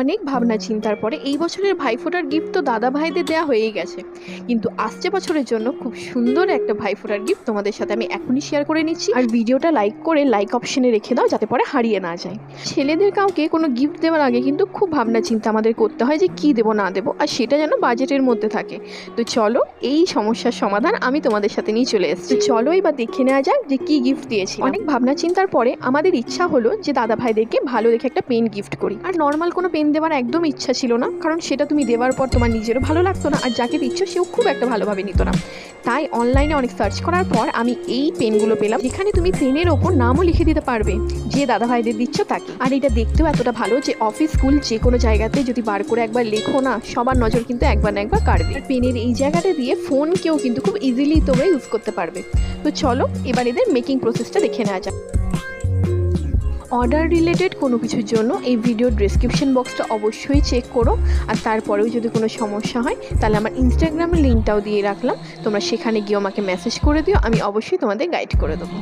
অনেক ভাবনা চিন্তার পরে এই বছরের ভাইফোঁটার গিফট তো দাদা ভাইদের দেওয়া হয়েই গেছে, কিন্তু আসছে বছরের জন্য খুব সুন্দর একটা ভাইফোঁটার গিফট তোমাদের সাথে আমি এখনই শেয়ার করে নিচ্ছি। আর ভিডিওটা লাইক করে লাইক অপশনে রেখে দাও যাতে পরে হারিয়ে না যায়। ছেলেদের কাউকে কোনো গিফট দেওয়ার আগে কিন্তু খুব ভাবনা চিন্তা আমাদের করতে হয় যে কি দেবো না দেবো, আর সেটা যেন বাজেটের মধ্যে থাকে। তো চলো এই সমস্যার সমাধান আমি তোমাদের সাথে নিয়ে চলে এসেছি। চলো এবার দেখে নেওয়া যাক যে কি গিফট দিয়েছি। অনেক ভাবনা চিন্তার পরে আমাদের ইচ্ছা হলো যে দাদা ভাইদেরকে ভালো দেখে একটা পেন গিফট করি। আর নর্মাল কোনো পেন দেওয়ার একদম ইচ্ছা ছিল না, কারণ সেটা তুমি দেওয়ার পর তোমার নিজেরও ভালো লাগতো না, আর যাকে দিচ্ছ সেও খুব একটা ভালোভাবে নিত না। তাই অনলাইনে অনেক সার্চ করার পর আমি এই পেনগুলো পেলাম, যেখানে তুমি পেনের ওপর নামও লিখে দিতে পারবে যে দাদা ভাইদের দিচ্ছ তাকে। আর এটা দেখতেও এতটা ভালো যে অফিস স্কুল যে কোনো জায়গাতে যদি বার করে একবার লেখো না, সবার নজর কিন্তু একবার না একবার কাড়বে। আর পেনের এই জায়গাটা দিয়ে ফোনকেও কিন্তু খুব ইজিলি তোমরা ইউজ করতে পারবে। তো চলো এবার এদের মেকিং প্রসেসটা দেখে নেওয়া যাক। অর্ডার রিলেটেড কোনো কিছুর জন্য এই ভিডিও ডেসক্রিপশন বক্সটা অবশ্যই চেক করো। আর তারপরেও যদি কোনো সমস্যা হয় তাহলে আমার ইনস্টাগ্রামের লিঙ্কটাও দিয়ে রাখলাম, তোমরা সেখানে গিয়ে আমাকে মেসেজ করে দিও, আমি অবশ্যই তোমাদের গাইড করে দেবো।